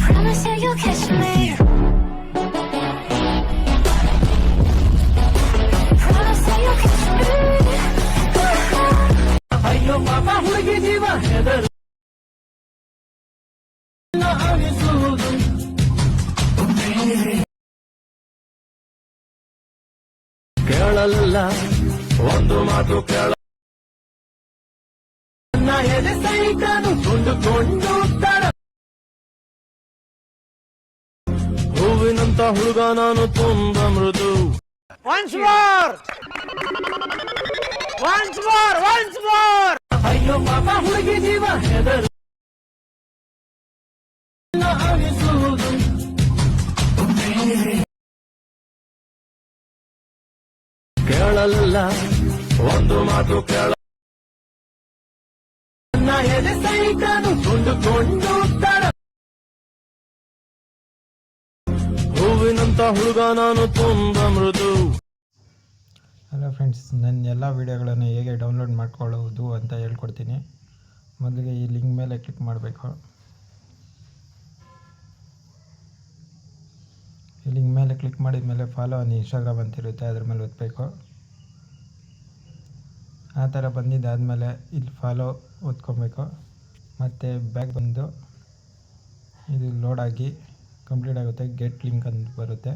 Promise you you'll catch me. Promise you you'll catch me. ಅಯ್ಯೋ ಪಾಪ ಹುಡುಗಿ ಜೀವ ಹೆದರು ಅನಿಸುವುದು ಕೇಳಲ್ಲ ಒಂದು ಮಾತು ಕೇಳ ಎದೆ ಸೈತಾನು ಕೊಂಡುಕೊಂಡು ಹೂವಿನಂತ ಹುಡುಗ ನಾನು ತುಂಬ ಮೃದು. Once more! Once more! Once more! ಅಯ್ಯೋ ಪಾಪ ಹುಡುಗಿ ಜೀವ ಹೆದರು ಅನಿಸುವುದು ಕೇಳಲ್ಲ ಒಂದು ಮಾತು ಕೇಳ ಎದೆ ಸೈತಾನು ಕೊಂಡುಕೊಂಡು ಹೂವಿನಂತ ಹುಡುಗ ನಾನು ತುಂಬ ಮೃದು. ಹಲೋ ಫ್ರೆಂಡ್ಸ್, ನನ್ನ ಎಲ್ಲ ವೀಡಿಯೋಗಳನ್ನು ಹೇಗೆ ಡೌನ್ಲೋಡ್ ಮಾಡ್ಕೊಳ್ಳೋದು ಅಂತ ಹೇಳ್ಕೊಡ್ತೀನಿ. ಮೊದಲಿಗೆ ಈ ಲಿಂಕ್ ಮೇಲೆ ಕ್ಲಿಕ್ ಮಾಡಬೇಕು. ಈ ಲಿಂಕ್ ಮೇಲೆ ಕ್ಲಿಕ್ ಮಾಡಿದ ಮೇಲೆ ಫಾಲೋ ಆನ್ ಇನ್ಸ್ಟಾಗ್ರಾಮ್ ಅಂತಿರುತ್ತೆ, ಅದ್ರ ಮೇಲೆ ಒತ್ತಬೇಕು. ಆ ಥರ ಬಂದಿದ್ದಾದಮೇಲೆ ಇಲ್ಲಿ ಫಾಲೋ ಒತ್ಕೊಬೇಕು. ಮತ್ತು ಬ್ಯಾಕ್ ಬಂದು ಇದು ಲೋಡ್ ಆಗಿ ಕಂಪ್ಲೀಟ್ ಆಗುತ್ತೆ. ಗೆಟ್ ಲಿಂಕ್ ಅಂತ ಬರುತ್ತೆ.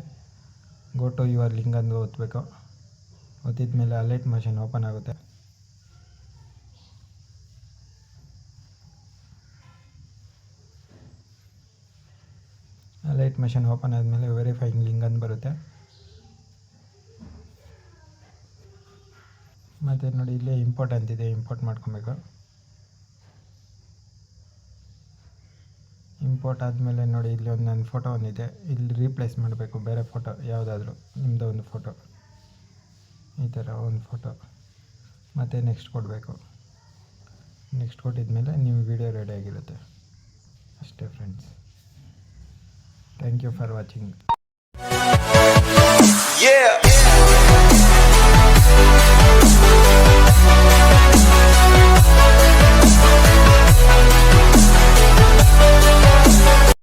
ಗೋ ಟು ಯುವರ್ ಲಿಂಕ್ ಅಂತ ಒತ್ತಬೇಕು. ಒತ್ತಿದ ಮೇಲೆ ಅಲರ್ಟ್ ಮಷೀನ್ ಓಪನ್ ಆಗುತ್ತೆ. ಅಲರ್ಟ್ ಮಷೀನ್ ಓಪನ್ ಆದಮೇಲೆ ವೆರಿಫೈಯಿಂಗ್ ಲಿಂಕ್ ಅಂತ ಬರುತ್ತೆ. ಮತ್ತು ನೋಡಿ ಇಲ್ಲೇ ಇಂಪೋರ್ಟ್ ಅಂತಿದೆ, ಇಂಪೋರ್ಟ್ ಮಾಡ್ಕೊಬೇಕು. ಇಂಪೋರ್ಟ್ ಆದಮೇಲೆ ನೋಡಿ ಇಲ್ಲಿ ಒಂದು ನನ್ನ ಫೋಟೋ ಒಂದಿದೆ, ಇಲ್ಲಿ ರೀಪ್ಲೇಸ್ ಮಾಡಬೇಕು ಬೇರೆ ಫೋಟೋ ಯಾವುದಾದ್ರೂ ನಿಮ್ಮದು ಒಂದು ಫೋಟೋ, ಈ ಥರ ಒಂದು ಫೋಟೋ. ಮತ್ತು ನೆಕ್ಸ್ಟ್ ಕೊಡಬೇಕು. ನೆಕ್ಸ್ಟ್ ಕೊಟ್ಟಿದ್ಮೇಲೆ ನಿಮ್ಮ ವಿಡಿಯೋ ರೆಡಿ ಆಗಿರುತ್ತೆ. ಅಷ್ಟೇ friends. Thank you for watching.